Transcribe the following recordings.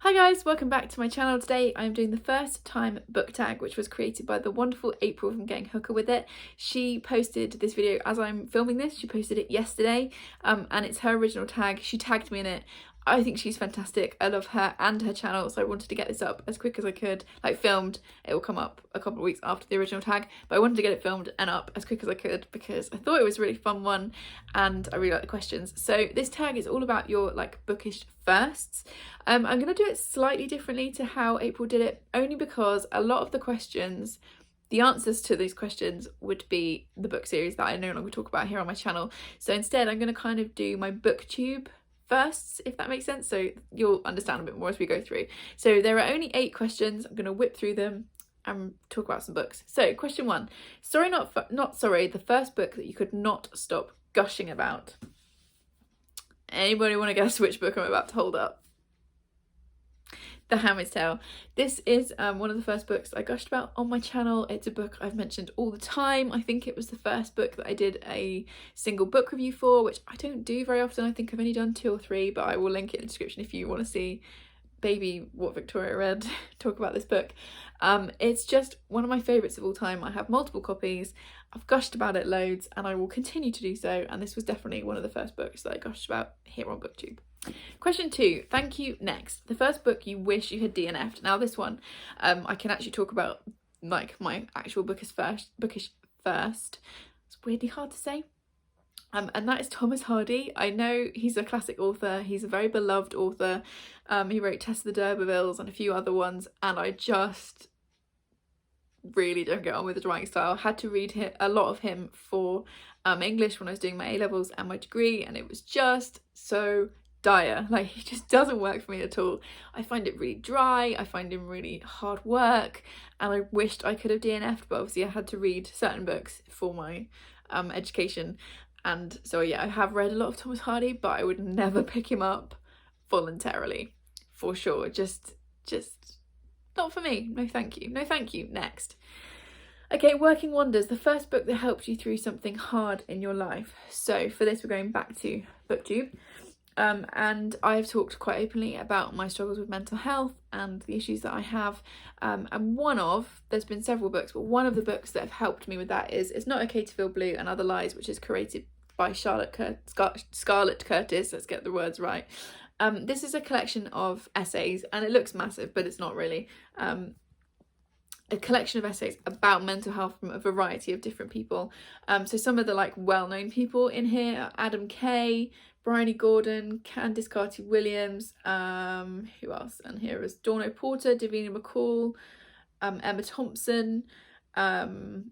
Hi guys, welcome back to my channel. Today I'm doing the first time book tag, which was created by the wonderful April from Getting Hooker With It. She posted this video as I'm filming this. She posted it yesterday and it's her original tag. She tagged me in it. I think she's fantastic. I love her and her channel, so I wanted to get this up as quick as I could. Like filmed, it will come up a couple of weeks after the original tag, but I wanted to get it filmed and up as quick as I could because I thought it was a really fun one and I really like the questions. So this tag is all about your like bookish firsts. I'm going to do it slightly differently to how April did it, only because a lot of the questions, the answers to these questions would be the book series that I no longer talk about here on my channel. So instead I'm going to kind of do my Booktube firsts, if that makes sense, so you'll understand a bit more as we go through. So there are only 8 questions. I'm going to whip through them and talk about some books. So question 1, the first book that you could not stop gushing about. Anybody want to guess which book I'm about to hold up? The Handmaid's Tale. This is one of the first books I gushed about on my channel. It's a book I've mentioned all the time. I think it was the first book that I did a single book review for, which I don't do very often. I think I've only done 2 or 3, but I will link it in the description if you want to see baby what Victoria read talk about this book. It's just one of my favourites of all time. I have multiple copies. I've gushed about it loads and I will continue to do so, and this was definitely one of the first books that I gushed about here on Booktube. Question 2, thank you, next. The first book you wish you had DNF'd. Now this one, I can actually talk about like my actual bookish first. It's weirdly hard to say. And that is Thomas Hardy. I know he's a classic author. He's a very beloved author. He wrote Tess of the D'Urbervilles and a few other ones, and I just really don't get on with his writing style. I had to read a lot of him for English when I was doing my A-levels and my degree, and it was just so dire. Like, he just doesn't work for me at all. I find it really dry. I find him really hard work, and I wished I could have DNF'd, but obviously I had to read certain books for my education. And so yeah, I have read a lot of Thomas Hardy, but I would never pick him up voluntarily, for sure. Just not for me. No thank you. No thank you. Next. Okay, Working Wonders, the first book that helped you through something hard in your life. So for this we're going back to Booktube. And I've talked quite openly about my struggles with mental health and the issues that I have. And there's been several books, but one of the books that have helped me with that is It's Not Okay to Feel Blue and Other Lies, which is curated by Scarlett Curtis, let's get the words right. This is a collection of essays, and it looks massive, but it's not really. A collection of essays about mental health from a variety of different people. So some of the like well-known people in here are Adam Kay, Bryony Gordon, Candice Carty-Williams, who else? And here is Dawn Porter, Davina McCall, Emma Thompson, Hannah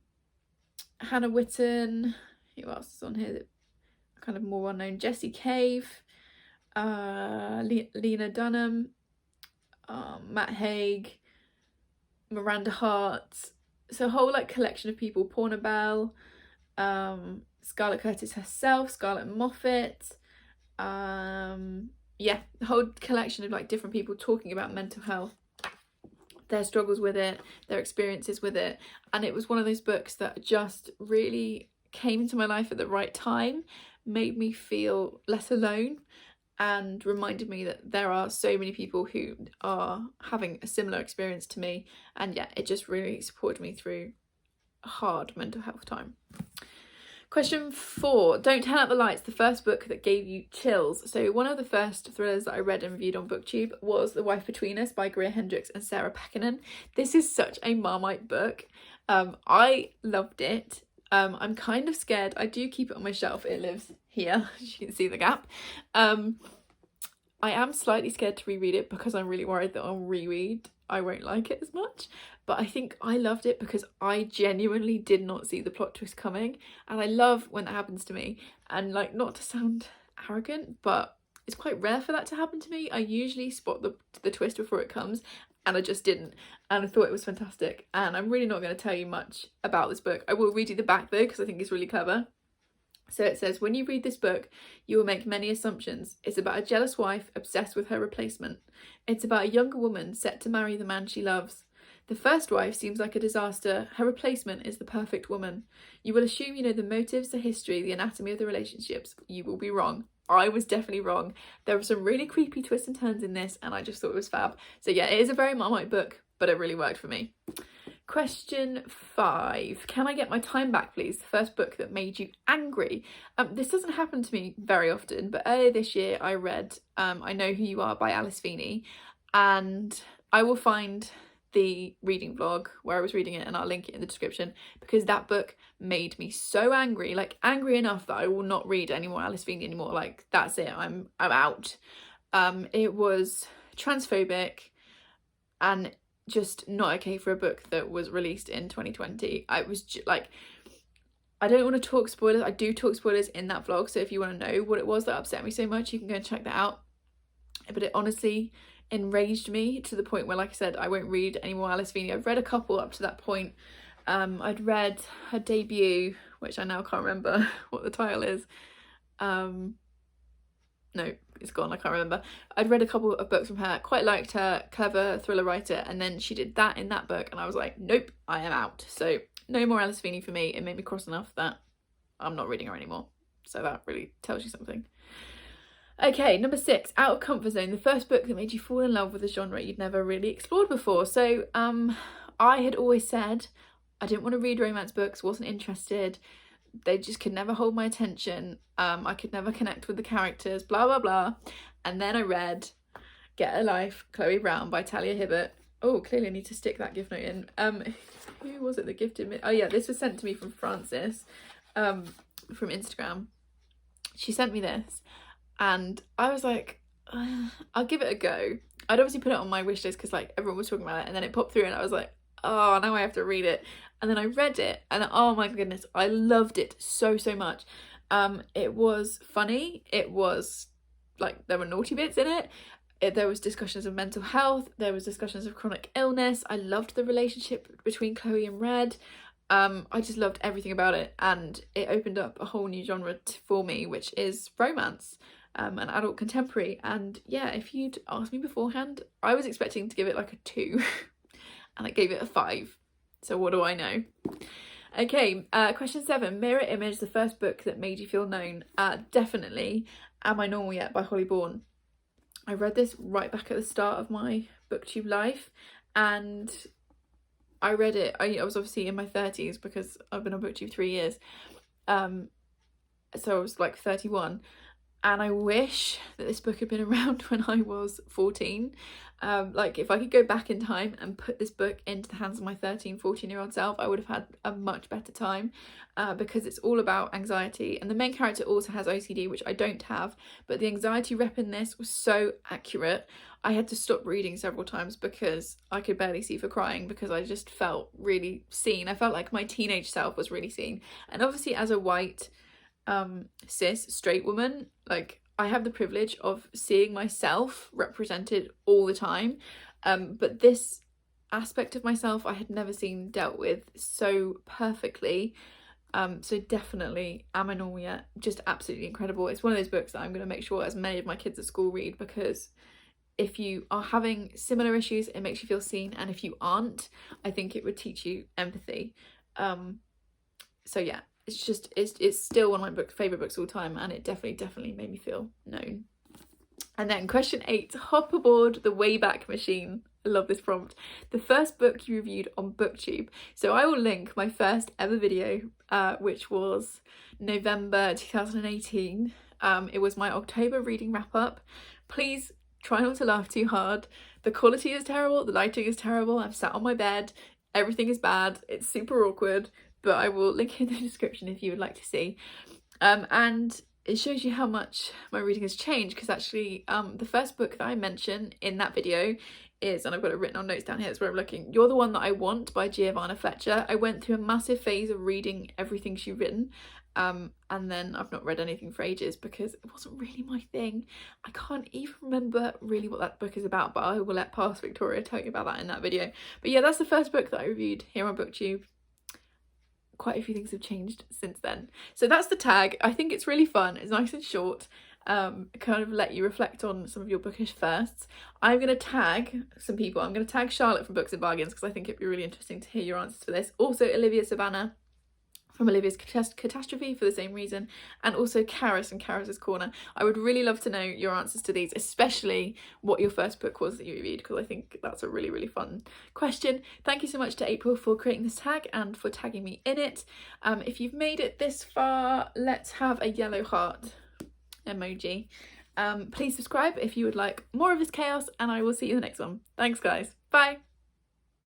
Witten. Who else is on here that kind of more well-known? Jessie Cave, Lena Dunham, Matt Haig, Miranda Hart. So a whole like collection of people. Porna Bell, Scarlett Curtis herself, Scarlett Moffat. Yeah, the whole collection of like different people talking about mental health, their struggles with it, their experiences with it. And it was one of those books that just really came into my life at the right time, made me feel less alone, and reminded me that there are so many people who are having a similar experience to me. And yeah, it just really supported me through a hard mental health time. Question 4, Don't Turn Out the Lights, the first book that gave you chills. So one of the first thrillers that I read and reviewed on Booktube was The Wife Between Us by Greer Hendricks and Sarah Pekkanen. This is such a Marmite book. I loved it. I'm kind of scared. I do keep it on my shelf. It lives here. You can see the gap. I am slightly scared to reread it because I'm really worried that on reread I won't like it as much. But I think I loved it because I genuinely did not see the plot twist coming. And I love when that happens to me. And like, not to sound arrogant, but it's quite rare for that to happen to me. I usually spot the twist before it comes, and I just didn't. And I thought it was fantastic. And I'm really not going to tell you much about this book. I will read you the back though, because I think it's really clever. So it says, when you read this book, you will make many assumptions. It's about a jealous wife obsessed with her replacement. It's about a younger woman set to marry the man she loves. The first wife seems like a disaster. Her replacement is the perfect woman. You will assume you know the motives, the history, the anatomy of the relationships. You will be wrong. I was definitely wrong. There were some really creepy twists and turns in this, and I just thought it was fab. So yeah, it is a very Marmite book, but it really worked for me. Question 5. Can I get my time back, please? The first book that made you angry. This doesn't happen to me very often, but earlier this year I read I Know Who You Are by Alice Feeney, and I will find the reading vlog where I was reading it and I'll link it in the description, because that book made me so angry, like angry enough that I will not read any more Alice Feeney anymore. Like, that's it, I'm out. It was transphobic and just not okay for a book that was released in 2020. I was like, I don't want to talk spoilers. I do talk spoilers in that vlog, so if you want to know what it was that upset me so much, you can go and check that out. But it honestly enraged me to the point where, like I said, I won't read any more Alice Feeney. I've read a couple up to that point. I'd read her debut, which I now can't remember what the title is. No, it's gone, I can't remember. I'd read a couple of books from her, quite liked her, clever thriller writer, and then she did that in that book and I was like, nope, I am out. So no more Alice Feeney for me. It made me cross enough that I'm not reading her anymore. So that really tells you something. Okay, number 6, out of comfort zone. The first book that made you fall in love with a genre you'd never really explored before. So I had always said I didn't want to read romance books, wasn't interested. They just could never hold my attention. I could never connect with the characters, blah, blah, blah. And then I read Get a Life, Chloe Brown by Talia Hibbert. Oh, clearly I need to stick that gift note in. Who was it that gifted me? Oh yeah, this was sent to me from Frances, from Instagram. She sent me this and I was like, I'll give it a go. I'd obviously put it on my wish list because like everyone was talking about it, and then it popped through and I was like, oh, now I have to read it. And then I read it and oh my goodness, I loved it so much. It was funny, it was like there were naughty bits in it, there was discussions of mental health, there was discussions of chronic illness. I loved the relationship between Chloe and Red. I just loved everything about it, and it opened up a whole new genre for me, which is romance, and adult contemporary. And yeah, if you'd asked me beforehand, I was expecting to give it like a 2 and I gave it a 5. So what do I know? Okay, question 7. Mirror Image, the first book that made you feel known. Definitely Am I Normal Yet by Hollybourne. I read this right back at the start of my Booktube life, and I read it, I was obviously in my 30s because I've been on Booktube 3 years, so I was like 31, and I wish that this book had been around when I was 14. Like if I could go back in time and put this book into the hands of my 14-year-old self, I would have had a much better time, because it's all about anxiety, and the main character also has OCD, which I don't have, but the anxiety rep in this was so accurate. I had to stop reading several times because I could barely see for crying, because I just felt really seen. I felt like my teenage self was really seen. And obviously as a white cis straight woman, like I have the privilege of seeing myself represented all the time, but this aspect of myself I had never seen dealt with so perfectly. So definitely Am I Normal Yet? Just absolutely incredible. It's one of those books that I'm going to make sure as many of my kids at school read, because if you are having similar issues, it makes you feel seen, and if you aren't, I think it would teach you empathy. So yeah, it's still one of my favourite books of all time, and it definitely made me feel known. And then question 8, hop aboard the Wayback Machine. I love this prompt. The first book you reviewed on Booktube. So I will link my first ever video, which was November 2018. It was my October reading wrap up. Please try not to laugh too hard. The quality is terrible, the lighting is terrible, I'm sat on my bed, everything is bad, it's super awkward, but I will link in the description if you would like to see. And it shows you how much my reading has changed, because actually the first book that I mention in that video is, and I've got it written on notes down here, that's where I'm looking, You're the One That I Want by Giovanna Fletcher. I went through a massive phase of reading everything she'd written, and then I've not read anything for ages because it wasn't really my thing. I can't even remember really what that book is about, but I will let Past Victoria tell you about that in that video. But yeah, that's the first book that I reviewed here on Booktube. Quite a few things have changed since then. So that's the tag. I think it's really fun, it's nice and short, kind of let you reflect on some of your bookish firsts. I'm going to tag some people. I'm going to tag Charlotte from Books and Bargains because I think it'd be really interesting to hear your answers to this. Also Olivia Savannah from Olivia's Catastrophe for the same reason, and also Karis and Karis's Corner. I would really love to know your answers to these, especially what your first book was that you reviewed, because I think that's a really, really fun question. Thank you so much to April for creating this tag and for tagging me in it. If you've made it this far, let's have a yellow heart emoji. Please subscribe if you would like more of this chaos, and I will see you in the next one. Thanks guys, bye.